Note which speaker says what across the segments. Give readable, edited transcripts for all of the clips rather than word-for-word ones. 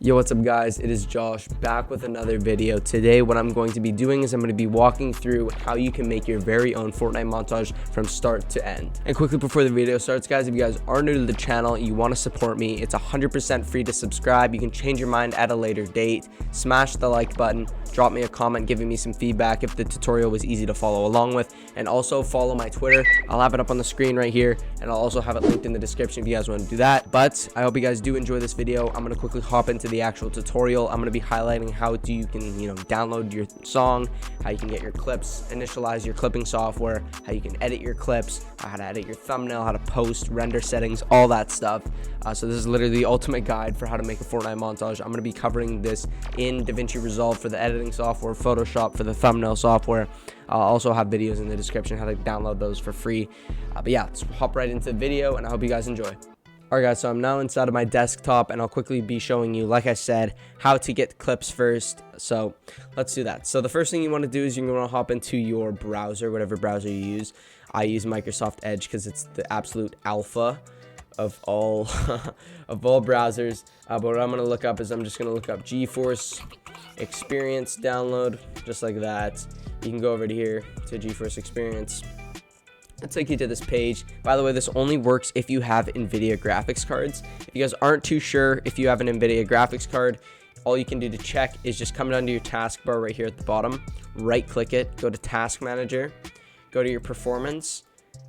Speaker 1: Yo, what's up guys, it is Josh back with another video. Today what I'm going to be doing is I'm going to be walking through how you can make your very own Fortnite montage from start to end. And quickly before the video starts guys, if you guys are new to the channel, you want to support me, it's 100% free to subscribe. You can change your mind at a later date. Smash the like button, drop me a comment giving me some feedback if the tutorial was easy to follow along with, and also follow my Twitter. I'll have it up on the screen right here, and I'll also have it linked in the description if you guys want to do that. But I hope you guys do enjoy this video. I'm going to quickly hop into the actual tutorial. I'm going to be highlighting how you can download your song, how you can get your clips, initialize your clipping software, how you can edit your clips, how to edit your thumbnail, how to post, render settings, all that stuff. So this is literally the ultimate guide for how to make a Fortnite montage. I'm going to be covering this in DaVinci Resolve for the editing software, Photoshop for the thumbnail software. I'll also have videos in the description how to download those for free. But yeah, let's hop right into the video, and I hope you guys enjoy. Alright guys, so I'm now inside of my desktop, and I'll quickly be showing you, like I said, how to get clips first. So let's do that. So the first thing you want to do is you're going to hop into your browser, whatever browser you use. I use Microsoft Edge because it's the absolute alpha of all of all browsers. But what I'm going to look up is I'm just going to look up GeForce Experience download, just like that. You can go over to here to GeForce Experience. It'll take you to this page. By the way, this only works if you have NVIDIA graphics cards. If you guys aren't too sure if you have an NVIDIA graphics card, all you can do to check is just come down to your taskbar right here at the bottom, right click it, go to Task Manager, go to your performance,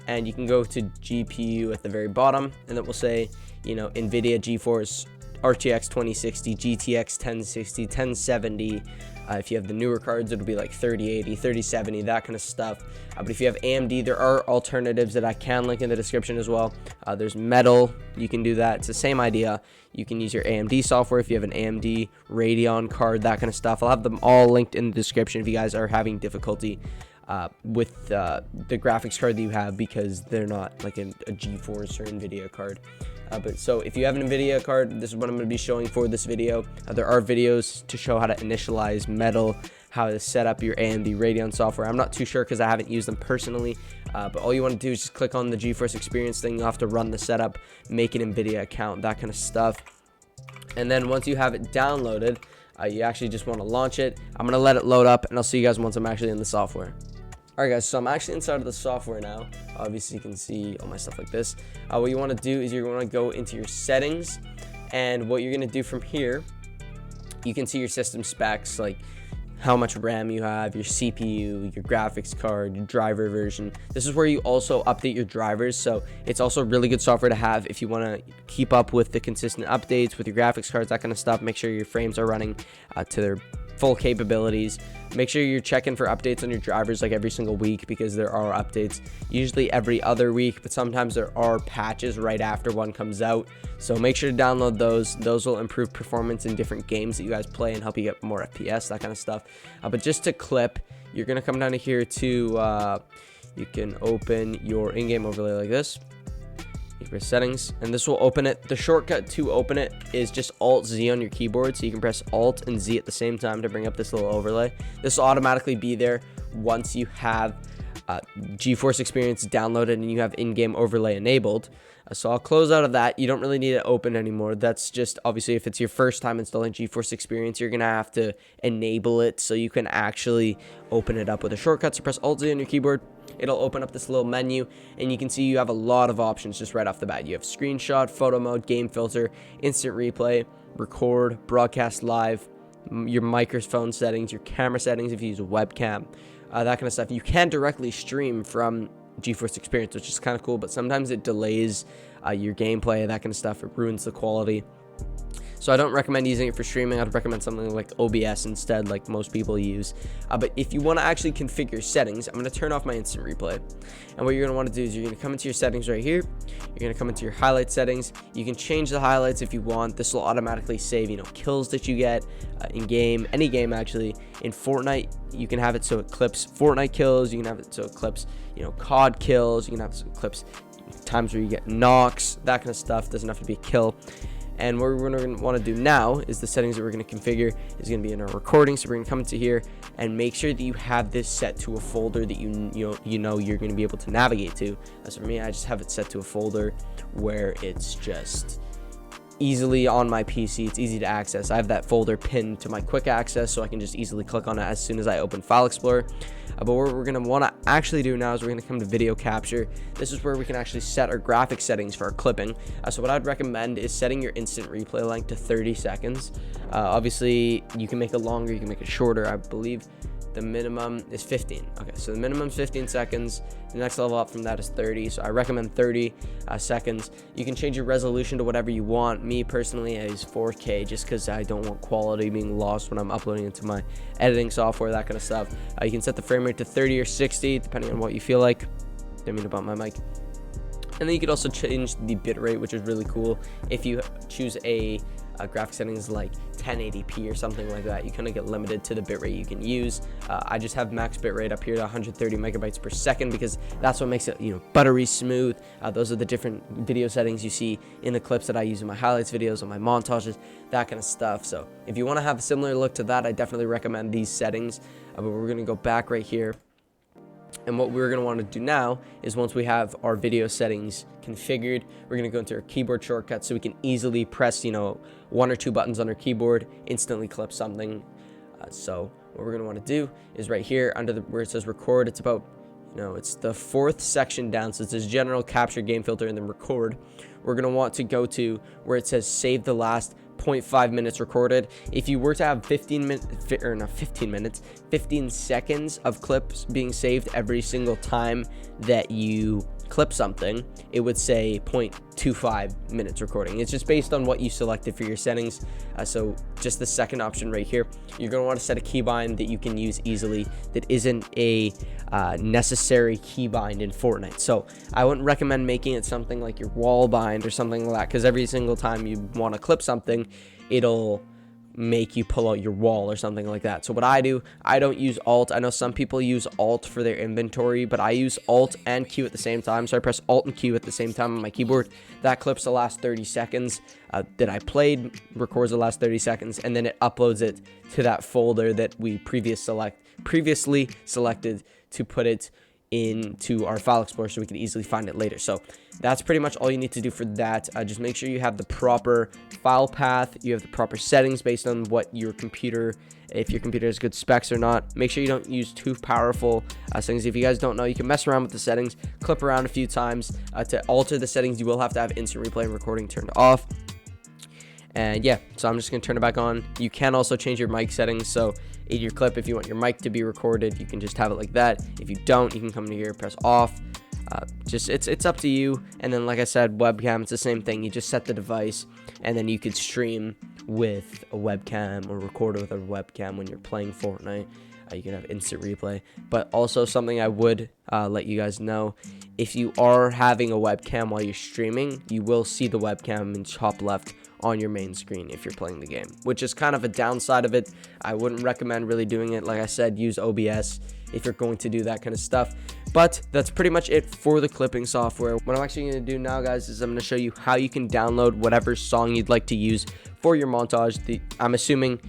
Speaker 1: and you can go to GPU at the very bottom, and it will say, NVIDIA GeForce RTX 2060, GTX 1060, 1070. If you have the newer cards, it'll be like 3080, 3070, that kind of stuff. But if you have AMD, there are alternatives that I can link in the description as well. There's Metal, you can do that. It's the same idea. You can use your AMD software if you have an AMD Radeon card, that kind of stuff. I'll have them all linked in the description if you guys are having difficulty with the graphics card that you have, because they're not like a GeForce or NVIDIA card. But so if you have an NVIDIA card, this is what I'm going to be showing for this video. There are videos to show how to initialize Metal, how to set up your AMD Radeon software. I'm not too sure because I haven't used them personally, but all you want to do is just click on the GeForce Experience thing. You'll have to run the setup, make an NVIDIA account, that kind of stuff. And then once you have it downloaded, you actually just want to launch it. I'm going to let it load up, and I'll see you guys once I'm actually in the software. Alright guys, so I'm actually inside of the software now. Obviously you can see all my stuff like this. What you want to do is you're going to go into your settings, and what you're going to do from here, you can see your system specs, like how much RAM you have, your CPU, your graphics card, your driver version. This is where you also update your drivers, so it's also really good software to have if you want to keep up with the consistent updates with your graphics cards, that kind of stuff. Make sure your frames are running to their full capabilities. Make sure you're checking for updates on your drivers like every single week, because there are updates usually every other week, but sometimes there are patches right after one comes out. So make sure to download those. Those will improve performance in different games that you guys play and help you get more FPS, that kind of stuff. But just to clip, you're going to come down to here to you can open your in-game overlay like this. You press settings, and this will open it. The shortcut to open it is just Alt-Z on your keyboard, so you can press Alt and Z at the same time to bring up this little overlay. This will automatically be there once you have GeForce Experience downloaded and you have in-game overlay enabled. So I'll close out of that. You don't really need it open anymore. That's just, obviously, if it's your first time installing GeForce Experience, you're going to have to enable it so you can actually open it up with a shortcut. So press Alt-Z on your keyboard. It'll open up this little menu, and you can see you have a lot of options just right off the bat. You have screenshot, photo mode, game filter, instant replay, record, broadcast live, your microphone settings, your camera settings if you use a webcam, that kind of stuff. You can directly stream from GeForce Experience, which is kind of cool, but sometimes it delays your gameplay, that kind of stuff. It ruins the quality. So I don't recommend using it for streaming. I'd recommend something like OBS instead, like most people use. But if you want to actually configure settings, I'm going to turn off my instant replay. And what you're going to want to do is you're going to come into your settings right here. You're going to come into your highlight settings. You can change the highlights if you want. This will automatically save, kills that you get in game, any game actually. In Fortnite, you can have it so it clips Fortnite kills. You can have it so it clips, COD kills. You can have it so it clips times where you get knocks, that kind of stuff. Doesn't have to be a kill. And what we're going to want to do now is the settings that we're going to configure is going to be in our recording. So we're going to come into here and make sure that you have this set to a folder that you know you're going to be able to navigate to. So for me, I just have it set to a folder where it's just easily on my PC. It's easy to access. I have that folder pinned to my quick access, so I can just easily click on it as soon as I open File Explorer. But what we're going to want to actually do now is we're going to come to video capture. This is where we can actually set our graphic settings for our clipping. So what I'd recommend is setting your instant replay length to 30 seconds. Obviously, you can make it longer, you can make it shorter. I believe the minimum is 15. Okay, so the minimum is 15 seconds. The next level up from that is 30. So I recommend 30 seconds. You can change your resolution to whatever you want. Me personally, I use 4K just because I don't want quality being lost when I'm uploading into my editing software, that kind of stuff. You can set the frame rate to 30 or 60, depending on what you feel like. Didn't mean to bump my mic. And then you could also change the bitrate, which is really cool. If you choose a graphic settings like 1080p or something like that, you kind of get limited to the bitrate you can use. I just have max bitrate up here to 130 megabytes per second because that's what makes it, buttery smooth. Those are the different video settings you see in the clips that I use in my highlights videos, on my montages, that kind of stuff. So if you want to have a similar look to that, I definitely recommend these settings. But we're going to go back right here. And what we're going to want to do now is once we have our video settings configured, we're going to go into our keyboard shortcuts so we can easily press, one or two buttons on our keyboard, instantly clip something. So what we're going to want to do is right here under where it says record, it's about, it's the fourth section down. So it says general, capture, game filter, and then record. We're going to want to go to where it says save the last 0.5 minutes recorded. If you were to have 15 seconds of clips being saved every single time that you clip something, it would say 0.25 minutes recording. It's just based on what you selected for your settings. So just the second option right here, you're going to want to set a keybind that you can use easily that isn't a necessary keybind in Fortnite. So I wouldn't recommend making it something like your wall bind or something like that, because every single time you want to clip something, it'll make you pull out your wall or something like that. So what I do, I don't use Alt. I know some people use Alt for their inventory, but I use Alt and Q at the same time. So I press Alt and Q at the same time on my keyboard. That clips the last 30 seconds that I played, records the last 30 seconds, and then it uploads it to that folder that we previously selected to put it into our File Explorer so we can easily find it later. So that's pretty much all you need to do for that. Just make sure you have the proper file path, you have the proper settings based on what your computer, if your computer has good specs or not. Make sure you don't use too powerful settings. If you guys don't know, you can mess around with the settings, clip around a few times. To alter the settings, you will have to have instant replay and recording turned off. And yeah, so I'm just going to turn it back on. You can also change your mic settings. So in your clip, if you want your mic to be recorded, you can just have it like that. If you don't, you can come to here, press off. It's up to you. And then, like I said, webcam, it's the same thing. You just set the device, and then you could stream with a webcam or record with a webcam when you're playing Fortnite. You can have instant replay. But also something I would let you guys know, if you are having a webcam while you're streaming, you will see the webcam in top left on your main screen if you're playing the game, which is kind of a downside of it. I wouldn't recommend really doing it. Like I said, use OBS if you're going to do that kind of stuff. But that's pretty much it for the clipping software. What I'm actually going to do now, guys, is I'm going to show you how you can download whatever song you'd like to use for your montage. I'm assuming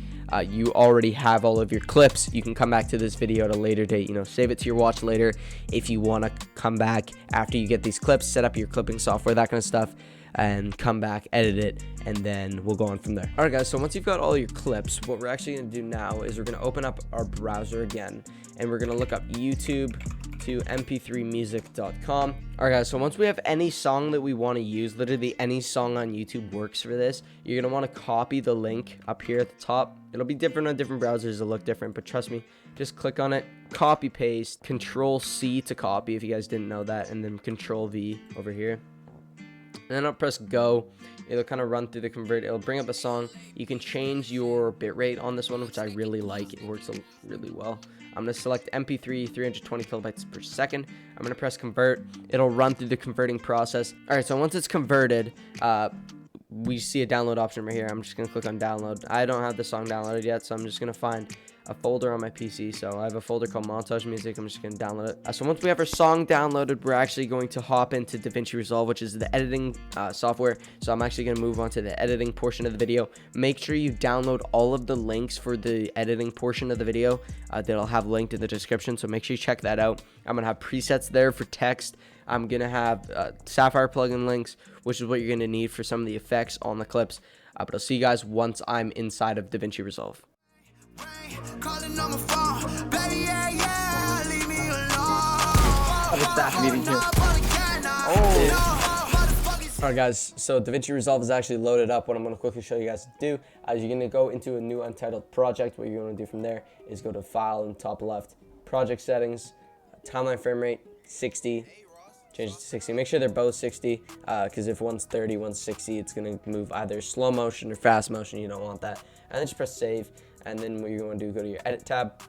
Speaker 1: you already have all of your clips. You can come back to this video at a later date, save it to your watch later. If you want to come back after you get these clips, set up your clipping software, that kind of stuff, and come back, edit it, and then we'll go on from there. Alright guys, so once you've got all your clips, what we're actually going to do now is we're going to open up our browser again, and we're going to look up YouTube to mp3music.com. Alright guys, so once we have any song that we want to use, literally any song on YouTube works for this, you're going to want to copy the link up here at the top. It'll be different on different browsers, it'll look different, but trust me, just click on it, copy paste, Control C to copy if you guys didn't know that, and then Control V over here. And then I'll press go. It'll kind of run through the convert. It'll bring up a song. You can change your bitrate on this one, which I really like. It works really well. I'm going to select MP3 320 kilobytes per second. I'm going to press convert. It'll run through the converting process. All right, so once it's converted, we see a download option right here. I'm just going to click on download. I don't have the song downloaded yet, so I'm just going to find a folder on my PC. So I have a folder called Montage Music. I'm just going to download it. So once we have our song downloaded, we're actually going to hop into DaVinci Resolve, which is the editing software. So I'm actually going to move on to the editing portion of the video. Make sure you download all of the links for the editing portion of the video that I'll have linked in the description. So make sure you check that out. I'm going to have presets there for text, I'm going to have Sapphire plugin links, which is what you're going to need for some of the effects on the clips. But I'll see you guys once I'm inside of DaVinci Resolve. Alright guys, so DaVinci Resolve is actually loaded up. What I'm going to quickly show you guys to do is you're going to go into a new untitled project. What you're going to do from there is go to File in the top left, Project Settings, Timeline Frame Rate, 60, change it to 60. Make sure they're both 60, because if one's 30, one's 60, it's going to move either slow motion or fast motion. You don't want that. And then just press Save, and then what you're going to do, go to your Edit tab.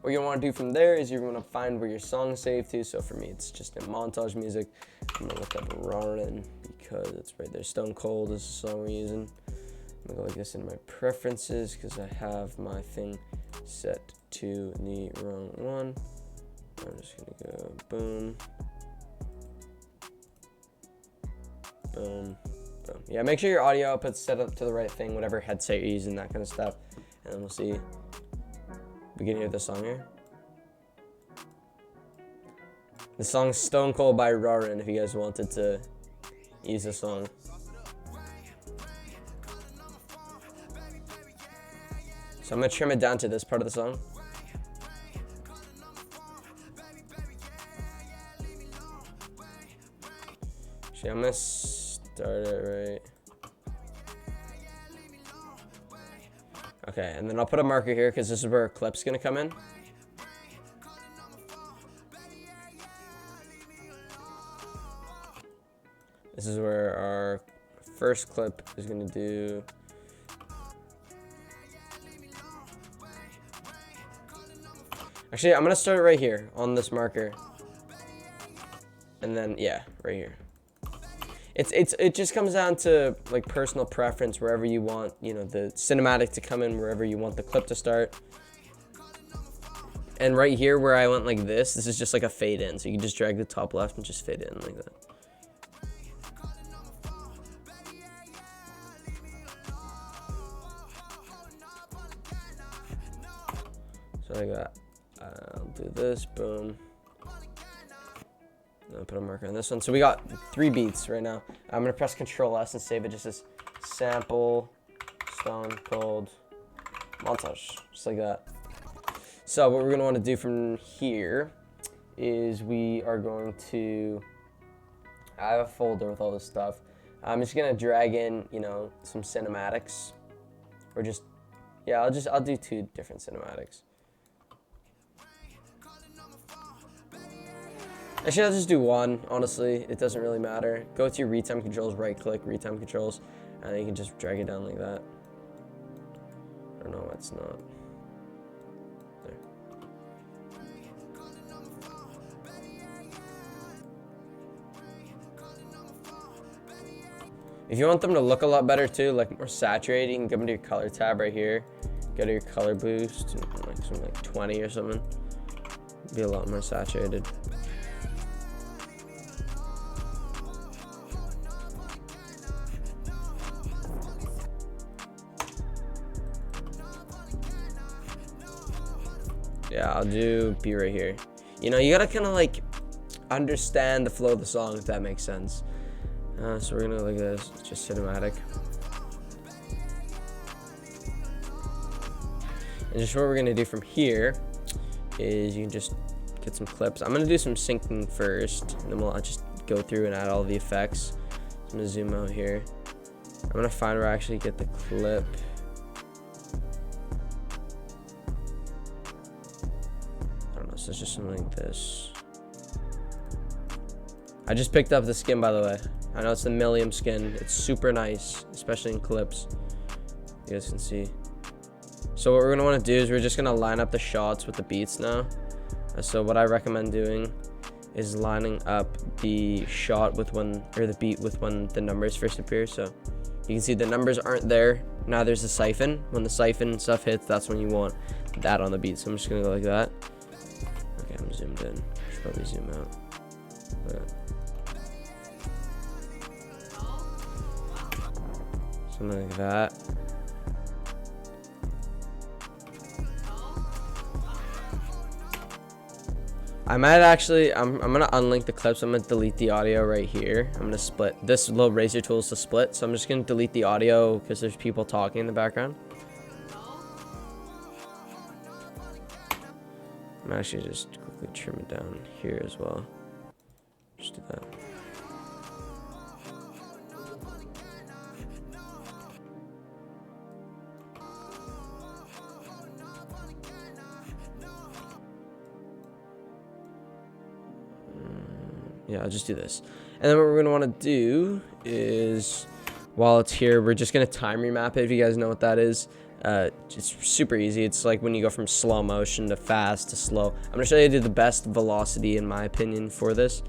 Speaker 1: What you're going to want to do from there is you're going to find where your song is saved to. So for me, it's just in montage music. I'm going to look up Roarin' because it's right there. Stone Cold is the song we're using. I'm going to go like this in my preferences because I have my thing set to the wrong one. I'm just going to go boom, boom, boom. Yeah, make sure your audio output's set up to the right thing, whatever headset you're using, that kind of stuff. And then we'll see. Beginning of the song here. The song's Stone Cold by Roarin' if you guys wanted to use the song. So I'm going to trim it down to this part of the song. Actually, I'm going to start it right. Okay, and then I'll put a marker here because this is where our clip's going to come in. This is where our first clip is going to do. Actually, I'm going to start it right here on this marker. And then, yeah, right here. It just comes down to like personal preference, wherever you want, you know, the cinematic to come in, wherever you want the clip to start. And right here where I went like this is just like a fade in. So you can just drag the top left and just fade in like that. So like that. I'll do this, boom. I'll put a marker on this one. So we got 3 beats right now. I'm gonna press Control S and save it just as sample Stone Cold montage, just like that. So what we're gonna want to do from here is we are going to. I have a folder with all this stuff. I'm just gonna drag in, you know, some cinematics, or just, yeah, I'll do 2 different cinematics. Actually, I'll just do 1, honestly. It doesn't really matter. Go to your retime controls, right click, retime controls, and then you can just drag it down like that. I don't know why it's not. There. If you want them to look a lot better too, like more saturated, you can come to your color tab right here. Go to your color boost, like something like 20 or something. Be a lot more saturated. Yeah, I'll do B right here. You know, you gotta kind of like understand the flow of the song, if that makes sense. So we're gonna look at this, it's just cinematic. And just what we're gonna do from here is you can just get some clips. I'm gonna do some syncing first, and then we'll just go through and add all the effects. So I'm gonna zoom out here. I'm gonna find where I actually get the clip. So it's just something like this. I just picked up the skin, by the way. I know it's the Millium skin. It's super nice, especially in clips. You guys can see. So what we're gonna want to do is we're just gonna line up the shots with the beats now. So what I recommend doing is lining up the shot with when, or the beat with when the numbers first appear. So you can see the numbers aren't there. Now there's a siphon. When the siphon stuff hits, that's when you want that on the beat. So I'm just gonna go like that. Okay, I'm zoomed in. Should probably zoom out. Something like that. I might actually, I'm gonna unlink the clips. I'm gonna delete the audio right here. I'm gonna split this little razor tool is to split, so I'm just gonna delete the audio because there's people talking in the background. I'm actually just quickly trim it down here as well. Just do that. Yeah, I'll just do this. And then what we're going to want to do is, while it's here, we're just going to time remap it, if you guys know what that is. It's super easy. It's like when you go from slow motion to fast to slow. I'm going to show you the best velocity, in my opinion, for this.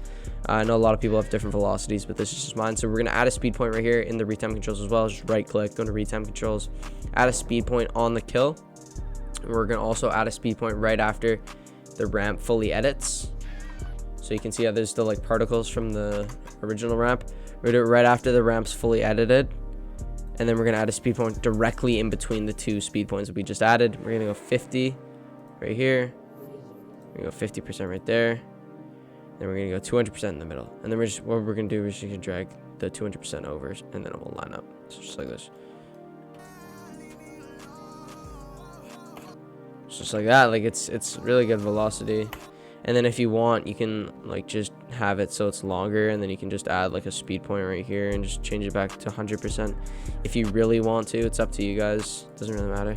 Speaker 1: I know a lot of people have different velocities, but this is just mine. So we're going to add a speed point right here in the retime controls as well. Just right click, go to retime controls, add a speed point on the kill. And we're going to also add a speed point right after the ramp fully edits. So you can see how there's still like particles from the original ramp. We're gonna do it right after the ramp's fully edited. And then we're gonna add a speed point directly in between the two speed points that we just added. We're gonna go 50 right here. We're gonna go 50% right there. Then we're gonna go 200% in the middle. And then what we're gonna do is just gonna drag the 200% over, and then it will line up. So just like this. Just like that. Like it's really good velocity. And then if you want, you can like just have it so it's longer, and then you can just add like a speed point right here and just change it back to 100% if you really want to. It's up to you guys. Doesn't really matter.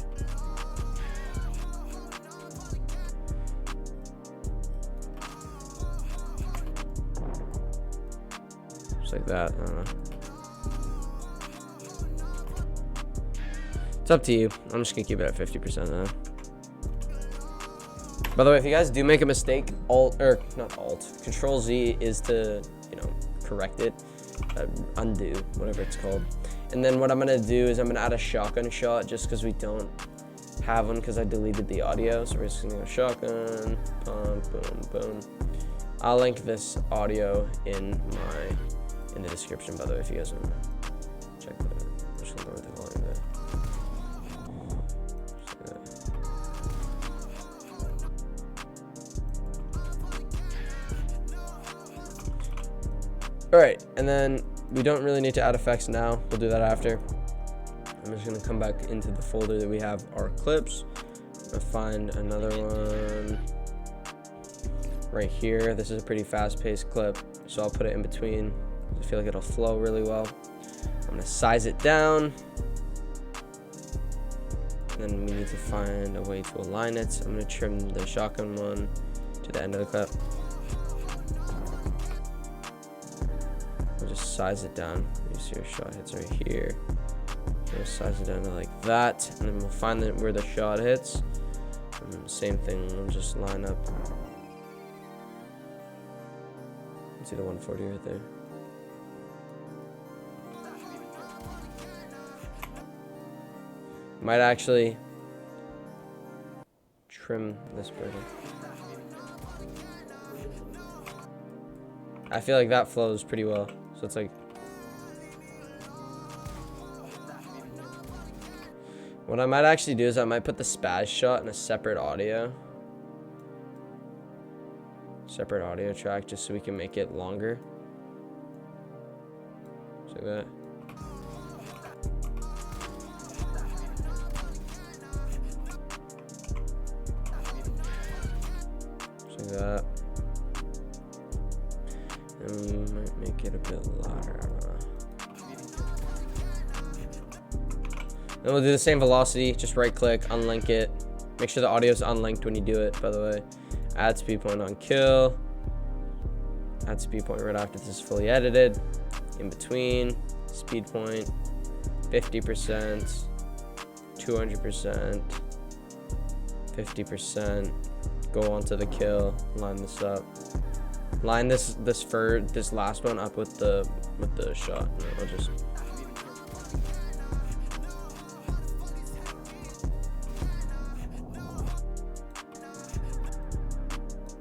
Speaker 1: Just like that. I don't know. It's up to you. I'm just gonna keep it at 50% though. By the way, if you guys do make a mistake, Control Z is to, correct it, undo, whatever it's called. And then what I'm gonna do is I'm gonna add a shotgun shot just because we don't have one because I deleted the audio. So we're just gonna go shotgun, pump, boom, boom. I'll link this audio in the description, by the way, if you guys want to check that out. I'm just gonna lower the volume there. Alright, and then we don't really need to add effects now. We'll do that after. I'm just going to come back into the folder that we have our clips. I'm going to find another one right here. This is a pretty fast-paced clip, so I'll put it in between. I feel like it'll flow really well. I'm going to size it down. And then we need to find a way to align it. So I'm going to trim the shotgun one to the end of the clip. Just size it down. You see your shot hits right here. We'll size it down to like that, and then we'll find where the shot hits. And then the same thing, we'll just line up. You see the 140 right there. Might actually trim this birdie. I feel like that flows pretty well. So it's like, what I might actually do is I might put the spaz shot in a separate audio track just so we can make it longer. Just like that. Just like that. And we might make it a bit louder. I don't know. Then we'll do the same velocity. Just right click, unlink it. Make sure the audio is unlinked when you do it, by the way. Add speed point on kill. Add speed point right after this is fully edited. In between, speed point, 50%, 200%, 50%. Go on to the kill. Line this up. Line this last one up with the shot. And I'll just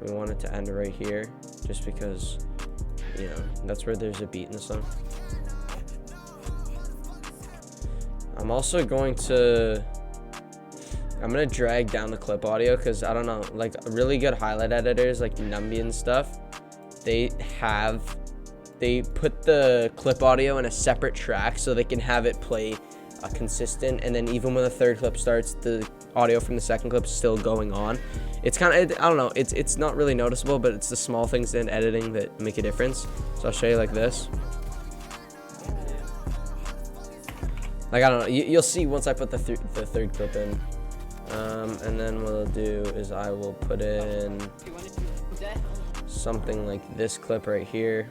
Speaker 1: we want it to end right here, just because that's where there's a beat in the song. I'm also going to I'm gonna drag down the clip audio because I don't know, like really good highlight editors like Numby and stuff, they put the clip audio in a separate track so they can have it play consistent, and then even when the third clip starts, the audio from the second clip is still going on. It's kind of, I don't know, it's not really noticeable, but it's the small things in editing that make a difference. So I'll show you like this. Like, I don't know, you'll see once I put the third clip in. And then what I'll do is I will put in something like this clip right here.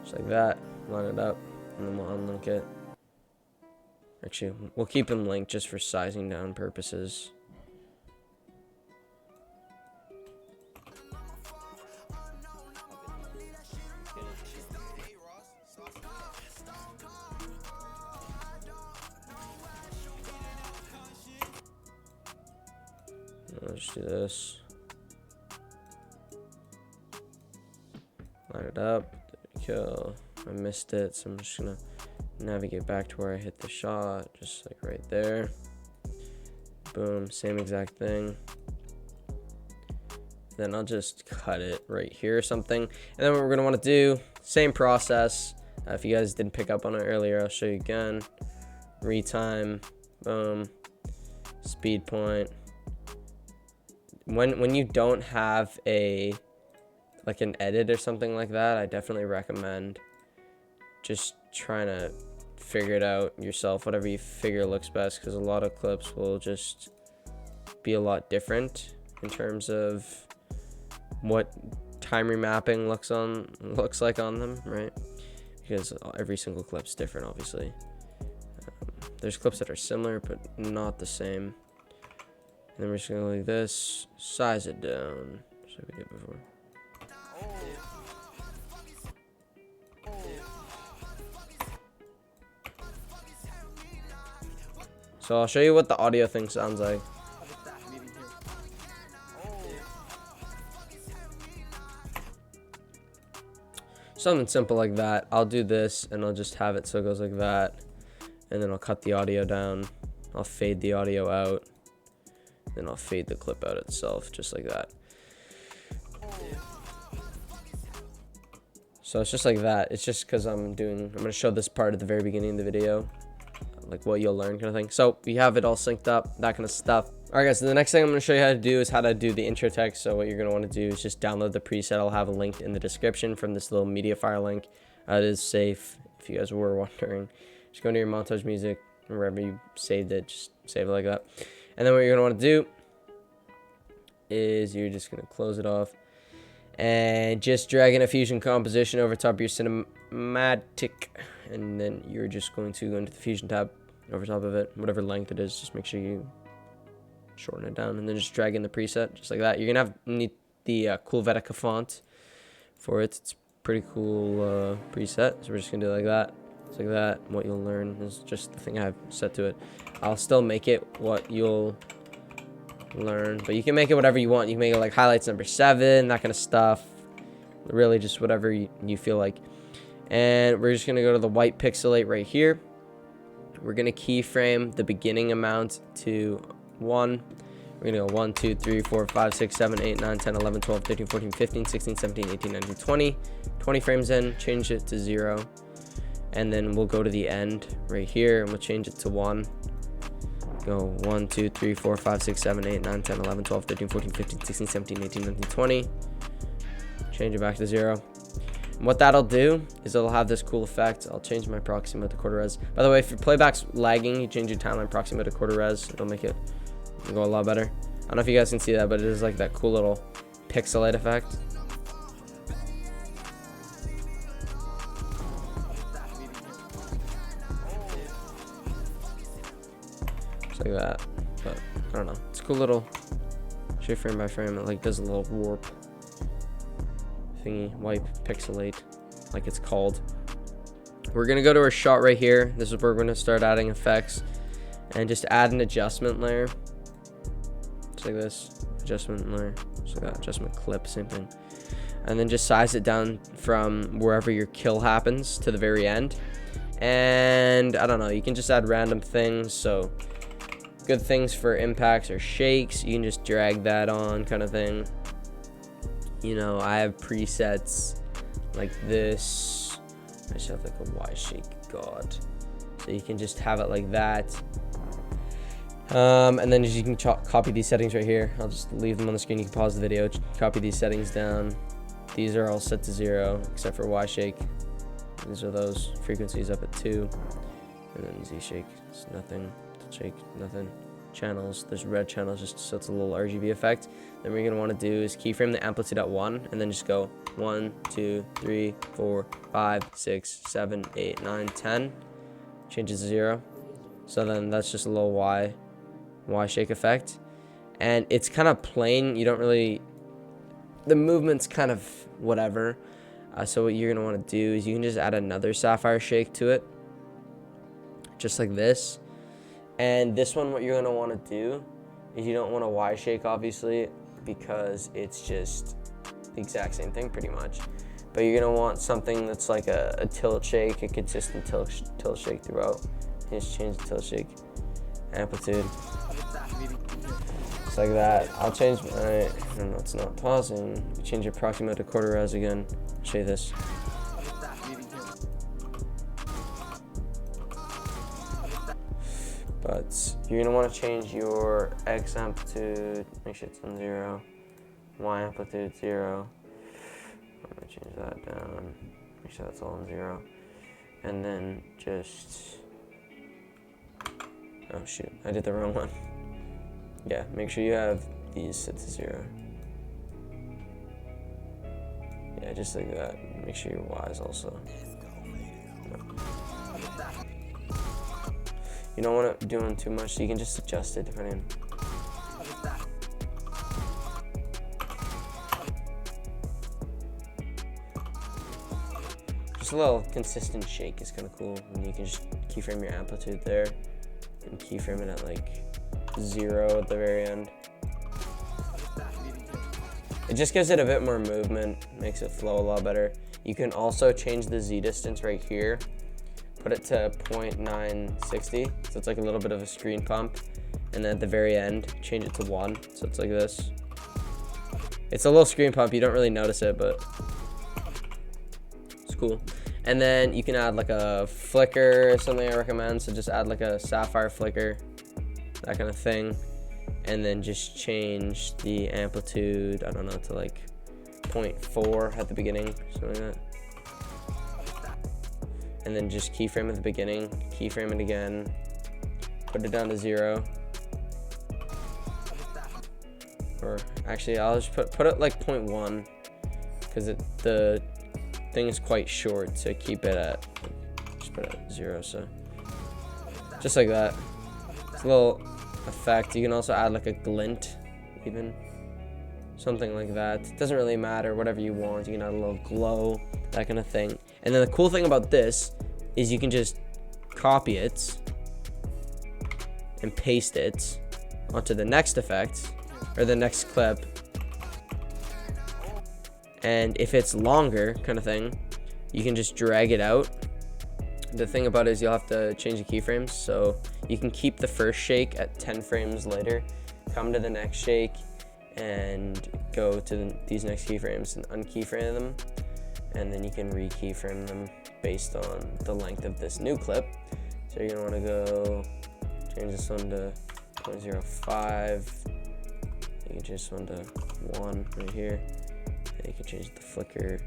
Speaker 1: Just like that, line it up, and then we'll unlink it. Actually, we'll keep them linked just for sizing down purposes. I'll just do this. Line it up. There we go. I missed it, so I'm just gonna navigate back to where I hit the shot, just like right there. Boom, same exact thing. Then I'll just cut it right here or something. And then what we're gonna want to do, same process. If you guys didn't pick up on it earlier, I'll show you again. Retime, boom, speed point. When you don't have a like an edit or something like that, I definitely recommend just trying to figure it out yourself, whatever you figure looks best, because a lot of clips will just be a lot different in terms of what time remapping looks like on them, right? Because every single clip's different, obviously. There's clips that are similar but not the same. And then we're just gonna go like this, size it down, just like we did before. So I'll show you what the audio thing sounds like. Something simple like that. I'll do this and I'll just have it so it goes like that. And then I'll cut the audio down. I'll fade the audio out. Then I'll fade the clip out itself, just like that. So it's just like that. It's just because I'm gonna show this part at the very beginning of the video, like what you'll learn kind of thing. So we have it all synced up, that kind of stuff. All right guys, so the next thing I'm gonna show you how to do is how to do the intro text. So what you're gonna want to do is just download the preset. I'll have a link in the description from this little media file link. It is safe, if you guys were wondering. Just go into your montage music, wherever you saved it, just save it like that. And then what you're gonna want to do is you're just gonna close it off and just drag in a fusion composition over top of your cinematic, and then you're just going to go into the fusion tab over top of it, whatever length it is. Just make sure you shorten it down, and then just drag in the preset just like that. You're gonna need the cool Vetica font for it. It's pretty cool preset, so we're just gonna do it like that. It's like that. What you'll learn is just the thing I have set to it. I'll still make it what you'll learn, but you can make it whatever you want. You can make it like highlights number 7, that kind of stuff. Really just whatever you feel like. And we're just gonna go to the white pixelate right here. We're gonna keyframe the beginning amount to 1. We're gonna go 1 2 3 4 5 6 7 8 9 10 11 12 13 14 15 16 17 18 19 20 frames in, change it to 0, and then we'll go to the end right here and we'll change it to 1. Go 1 2 3 4 5 6 7 8 9 10 11 12 13 14 15 16 17 18 19 20. Change it back to 0. And what that'll do is it'll have this cool effect. I'll change my proxy mode to quarter res. By the way, if your playback's lagging, you change your timeline proxy mode to quarter res. It'll make it go a lot better. I don't know if you guys can see that, but it is like that cool little pixelate effect. Like that, but I don't know, it's a cool little shape frame by frame. It like does a little warp thingy, wipe pixelate like it's called. We're gonna go to our shot right here. This is where we're gonna start adding effects and just add an adjustment layer, just like this. Adjustment layer, just like that. Adjustment clip, same thing. and then just size it down from wherever your kill happens to the very end. And I don't know, you can just add random things. So good things for impacts or shakes, you can just drag that on, kind of thing. You know, I have presets like this. I just have like a Y shake god, so you can just have it like that. And then you can copy these settings right here. I'll just leave them on the screen. You can pause the video, copy these settings down. These are all set to 0 except for Y shake. These are those frequencies up at 2, and then Z shake is nothing, shake nothing. Channels, there's red channels just so it's a little RGB effect. Then what you're gonna want to do is keyframe the amplitude at 1, and then just go 1, 2, 3, 4, 5, 6, 7, 8, 9, 10. Change it to 0. So then that's just a little Y shake effect, and it's kind of plain. You don't really, the movement's kind of whatever. So what you're gonna want to do is you can just add another sapphire shake to it, just like this. And this one, what you're gonna want to do is you don't want a Y shake, obviously, because it's just the exact same thing pretty much. But you're gonna want something that's like a tilt shake, a consistent tilt shake throughout. You just change the tilt shake amplitude. Just like that. I'll change my, no, it's not pausing. You change your proxy mode to quarter res again. I'll show you this. But you're gonna want to change your X amplitude, make sure it's on 0, Y amplitude 0. I'm gonna change that down, make sure that's all on 0. And then just, oh shoot, I did the wrong one. Yeah, make sure you have these set to 0. Yeah, just like that. Make sure your Y's also. You don't want it doing too much, so you can just adjust it depending. Just a little consistent shake is kind of cool, and you can just keyframe your amplitude there and keyframe it at like 0 at the very end. It just gives it a bit more movement, makes it flow a lot better. You can also change the Z distance right here. Put it to 0.960, so it's like a little bit of a screen pump. And then at the very end, change it to 1, so it's like this. It's a little screen pump, you don't really notice it, but it's cool. And then you can add like a flicker, something I recommend, so just add like a sapphire flicker, that kind of thing. And then just change the amplitude, I don't know, to like 0.4 at the beginning, something like that. And then just keyframe at the beginning, keyframe it again, put it down to 0. Or actually, I'll just put it like 0.1, because the thing is quite short to keep it at, just put it at 0, so just like that. It's a little effect. You can also add like a glint, even something like that. It doesn't really matter, whatever you want. You can add a little glow, that kind of thing. And then the cool thing about this is you can just copy it and paste it onto the next effect or the next clip. And if it's longer, kind of thing, you can just drag it out. The thing about it is you'll have to change the keyframes, so you can keep the first shake at 10 frames later, come to the next shake, and go to these next keyframes and unkeyframe them, and then you can re-keyframe them based on the length of this new clip. So you're gonna wanna go change this one to 0.05, you can change this one to 1 right here, and you can change the flicker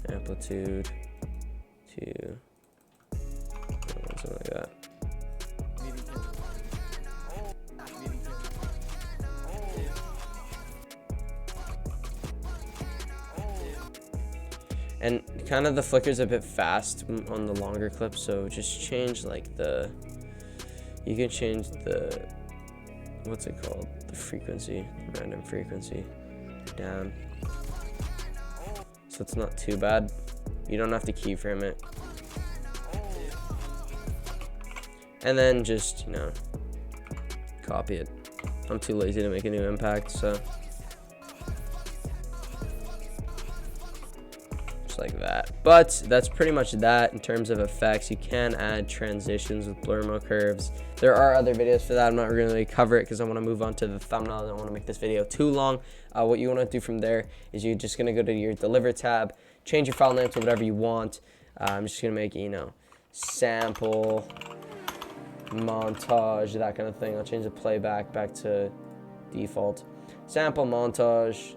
Speaker 1: amplitude to something like that. And kind of the flicker's a bit fast on the longer clip, so just change like you can change the, what's it called? The frequency, random frequency down. So it's not too bad. You don't have to keyframe it. And then just, copy it. I'm too lazy to make a new impact, so. like that. But that's pretty much that in terms of effects. You can add transitions with blur mode curves. There are other videos for that. I'm not really going to cover it because I want to move on to the thumbnail. I don't want to make this video too long. What you want to do from there is you're just going to go to your deliver tab, change your file name to whatever you want. I'm just going to make it, sample montage, that kind of thing. I'll change the playback back to default. Sample montage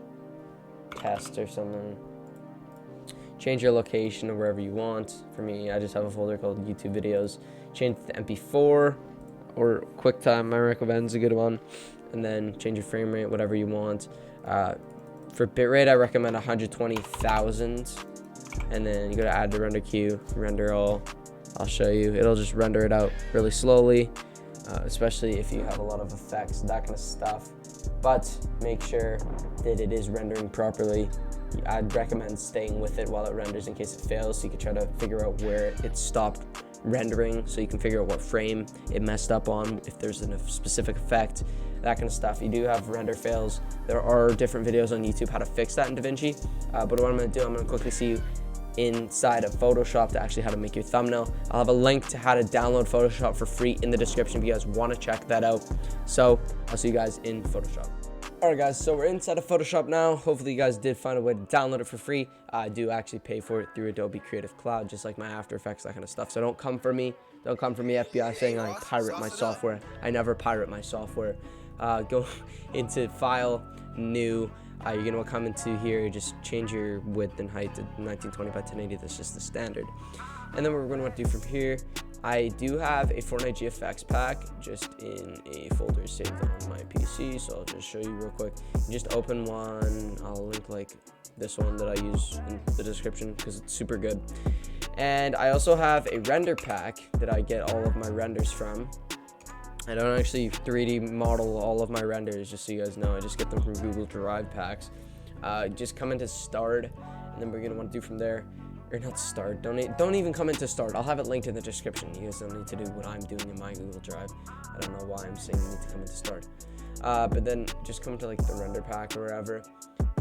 Speaker 1: test or something. Change your location to wherever you want. For me, I just have a folder called YouTube videos. Change the MP4 or QuickTime, I recommend is a good one. And then change your frame rate, whatever you want. For bitrate, I recommend 120,000. And then you go to add to render queue, render all. I'll show you. It'll just render it out really slowly, especially if you have a lot of effects, that kind of stuff. But make sure that it is rendering properly. I'd recommend staying with it while it renders in case it fails, so you can try to figure out where it stopped rendering, so you can figure out what frame it messed up on, if there's a specific effect, that kind of stuff. You do have render fails. There are different videos on YouTube how to fix that in DaVinci, but what I'm going to do, I'm going to quickly see you inside of Photoshop to actually how to make your thumbnail. I'll have a link to how to download Photoshop for free in the description if you guys want to check that out. So I'll see you guys in Photoshop. Alright guys, so we're inside of Photoshop now. Hopefully you guys did find a way to download it for free. I do actually pay for it through Adobe Creative Cloud, just like my After Effects, that kind of stuff. So don't come for me. Don't come for me, FBI, saying I pirate my software. I never pirate my software. Go into File, New. You're going to come into here, just change your width and height to 1920 by 1080. That's just the standard. And then what we're going to want to do from here, I do have a Fortnite GFX pack just in a folder saved on my PC, so I'll just show you real quick. You just open one. I'll link like this one that I use in the description because it's super good. And I also have a render pack that I get all of my renders from. I don't actually 3D model all of my renders, just so you guys know. I just get them from Google Drive packs. Just come into Start, and then we're going to want to do from there. Or not Start, don't even come into Start. I'll have it linked in the description. You guys don't need to do what I'm doing in my Google Drive. I don't know why I'm saying you need to come into Start. But then just come to like the render pack or wherever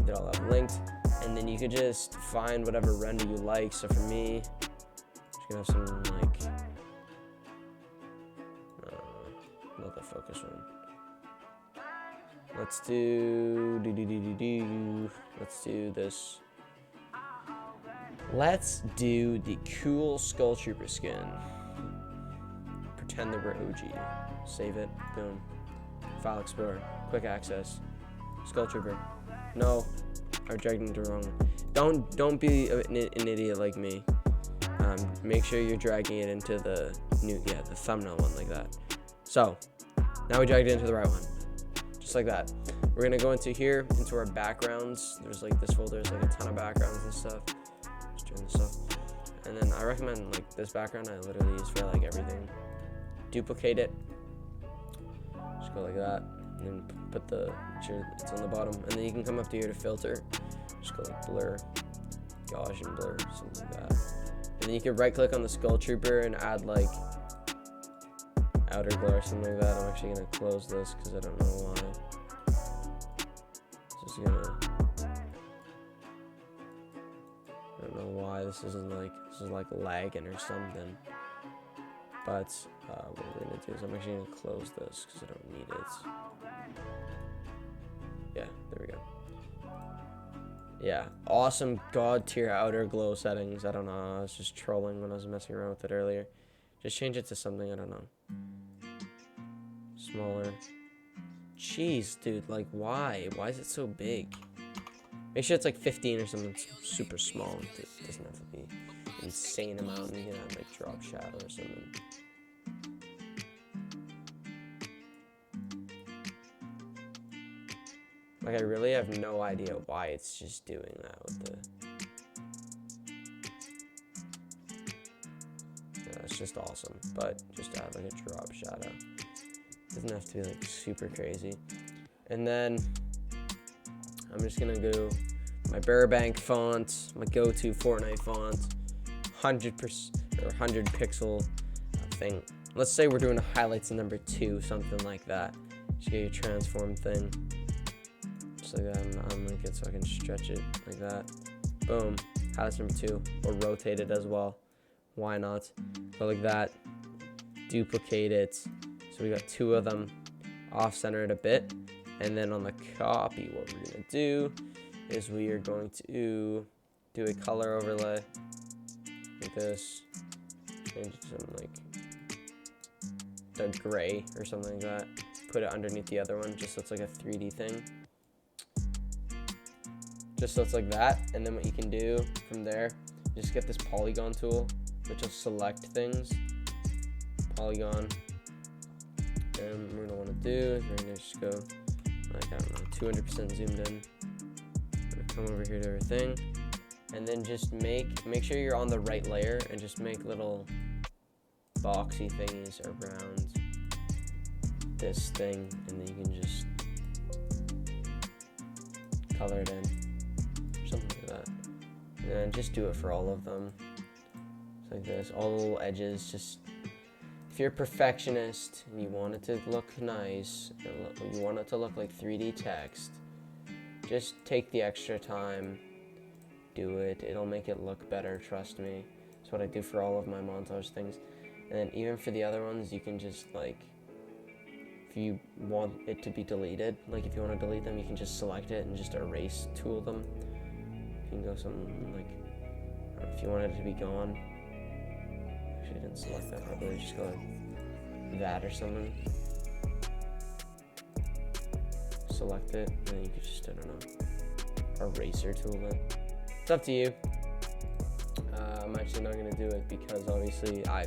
Speaker 1: that I'll have linked. And then you could just find whatever render you like. So for me, I'm just gonna have something like, not the focus one. Let's do this. Let's do the cool Skull Trooper skin. Pretend that we're OG. Save it. Boom. File Explorer. Quick access. Skull Trooper. No, I dragged into the wrong one. Don't be an idiot like me. Make sure you're dragging it into the the thumbnail one like that. So now we dragged it into the right one, just like that. We're gonna go into here, into our backgrounds. There's like this folder. There's like a ton of backgrounds and stuff. Stuff, and then I recommend like this background. I literally use for like everything. Duplicate it, just go like that, and then put it's on the bottom, and then you can come up to here to filter, just go like blur, Gaussian blur, something like that, and then you can right click on the Skull Trooper and add like outer glow or something like that. I'm actually gonna close this because I don't know why. Just gonna. I don't know why this is like lagging or something, but what we're gonna do is I'm actually gonna close this because I don't need it. Yeah, there we go. Yeah, awesome god tier outer glow settings. I don't know, I was just trolling when I was messing around with it earlier. Just change it to something, I don't know, smaller. Jeez, dude, like why is it so big? Make sure it's like 15 or something super small. It doesn't have to be an insane amount. You can have like drop shadow or something. Like I really have no idea why it's just doing that with the. Yeah, it's just awesome. But just to have like a drop shadow. It doesn't have to be like super crazy. And then I'm just gonna go my Burbank font, my go-to Fortnite font, 100% or 100 pixel thing. Let's say we're doing a highlights number 2, something like that. Just get your transform thing, just like that. I'm like it so I can stretch it like that. Boom. highlights number 2, or rotate it as well. Why not? Go like that, duplicate it. So we got 2 of them, off center it a bit. And then on the copy, what we're gonna do is we are going to do a color overlay like this. Change it to something like the gray or something like that. Put it underneath the other one, just so it's like a 3D thing. Just so it's like that. And then what you can do from there, just get this polygon tool, which will select things. Polygon. And what we're gonna wanna do is we're gonna just go like, I don't know, 200% zoomed in. I'm gonna come over here to everything. And then just make sure you're on the right layer and just make little boxy thingies around this thing, and then you can just color it in, something like that. And then just do it for all of them. It's like this, all the little edges. Just, if you're a perfectionist and you want it to look nice, you want it to look like 3D text, just take the extra time, do it. It'll make it look better, trust me. That's what I do for all of my montage things. And then even for the other ones, you can just, like, if you want it to be deleted, like if you want to delete them, you can just select it and just erase tool them. You can go something like, I don't know, if you wanted it to be gone. Actually, I didn't select that properly. Just go like that or something. Select it, and then you could just, I don't know, eraser tool it. It's up to you. I'm actually not going to do it because obviously I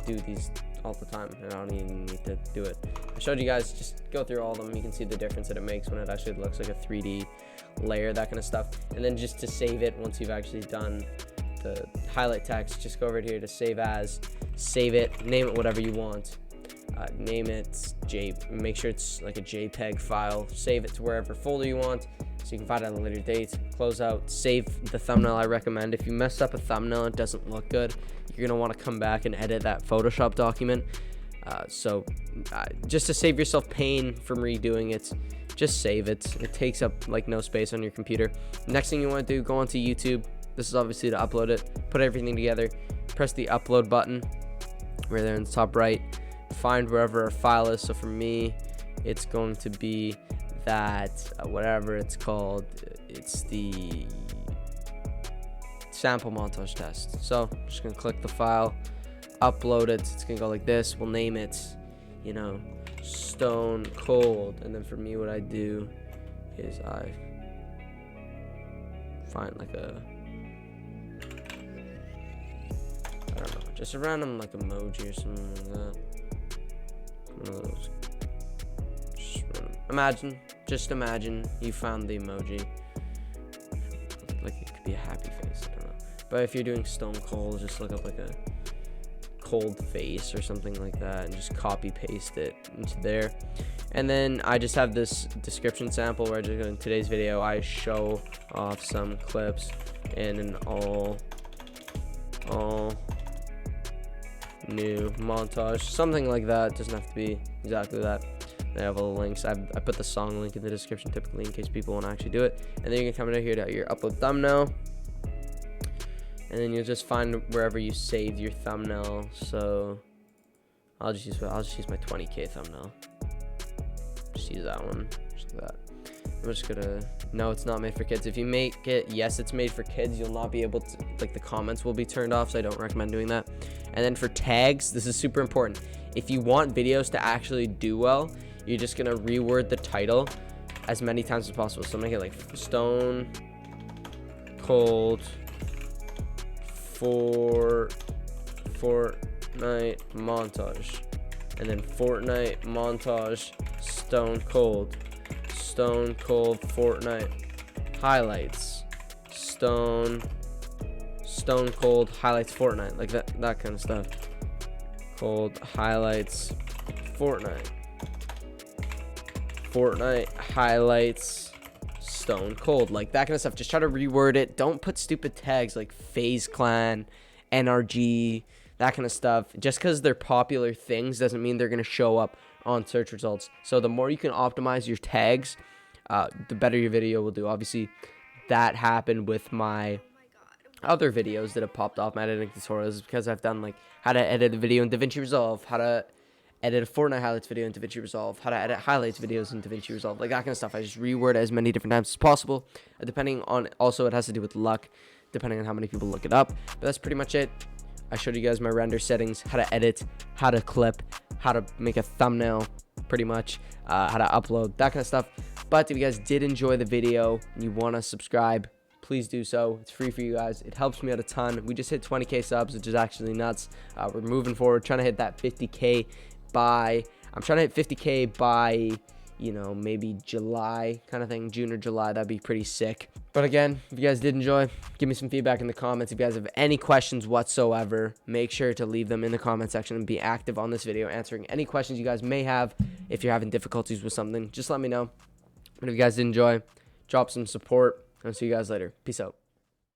Speaker 1: do these all the time and I don't even need to do it. I showed you guys, just go through all of them. You can see the difference that it makes when it actually looks like a 3D layer, that kind of stuff. And then just to save it, once you've actually done the highlight text, just go over here to save as, save it, name it whatever you want. Name it make sure it's like a JPEG file, save it to wherever folder you want so you can find it at a later date. Close out, save the thumbnail. I recommend if you mess up a thumbnail, it doesn't look good, you're gonna want to come back and edit that Photoshop document. Just to save yourself pain from redoing it, just save it. It takes up like no space on your computer. Next thing you want to do, go onto YouTube. This is obviously to upload it. Put everything together, press the upload button right there in the top right, find wherever a file is. So for me, it's going to be that whatever it's called, it's the sample montage test. So I'm just gonna click the file, upload it. It's gonna go like this. We'll name it, you know, Stone Cold. And then for me, what I do is I find like a, I don't know, just a random like emoji or something like that. One of those. Just imagine you found the emoji. Like it could be a happy face, I don't know. But if you're doing Stone Cold, just look up like a cold face or something like that and just copy paste it into there. And then I just have this description sample where I just go in today's video, I show off some clips in an all new montage, something like that. It doesn't have to be exactly that. I have all the links. I put the song link in the description typically in case people want to actually do it. And then you can come in here to your upload thumbnail, and then you'll just find wherever you saved your thumbnail. So I'll just use my 20K thumbnail. Just use that one, just like that. I'm just gonna, no, it's not made for kids. If you make it, yes, it's made for kids, you'll not be able to, like the comments will be turned off, so I don't recommend doing that. And then for tags, this is super important. If you want videos to actually do well, you're just gonna reword the title as many times as possible. So make it like Stone Cold Fortnite Montage, and then Fortnite Montage Stone Cold Fortnite highlights Stone Cold highlights Fortnite, like that kind of stuff. Cold highlights Fortnite highlights Stone Cold, like that kind of stuff. Just try to reword it. Don't put stupid tags like FaZe Clan, NRG, that kind of stuff. Just because they're popular things doesn't mean they're going to show up on search results. So the more you can optimize your tags, the better your video will do. Obviously, that happened with my other videos that have popped off my editing tutorials because I've done like how to edit a video in DaVinci Resolve, how to edit a Fortnite highlights video in DaVinci Resolve, how to edit highlights videos in DaVinci Resolve, like that kind of stuff. I just reword it as many different times as possible, depending on, also it has to do with luck, depending on how many people look it up. But that's pretty much it. I showed you guys my render settings, how to edit, how to clip, how to make a thumbnail, pretty much, how to upload, that kind of stuff. But if you guys did enjoy the video and you want to subscribe, please do so. It's free for you guys. It helps me out a ton. We just hit 20k subs, which is actually nuts. We're moving forward, trying to hit that 50k by, I'm trying to hit 50k by, you know, maybe July kind of thing, June or July. That'd be pretty sick. But again, if you guys did enjoy, give me some feedback in the comments. If you guys have any questions whatsoever, make sure to leave them in the comment section and be active on this video, answering any questions you guys may have. If you're having difficulties with something, just let me know. But if you guys did enjoy, drop some support. I'll see you guys later. Peace out.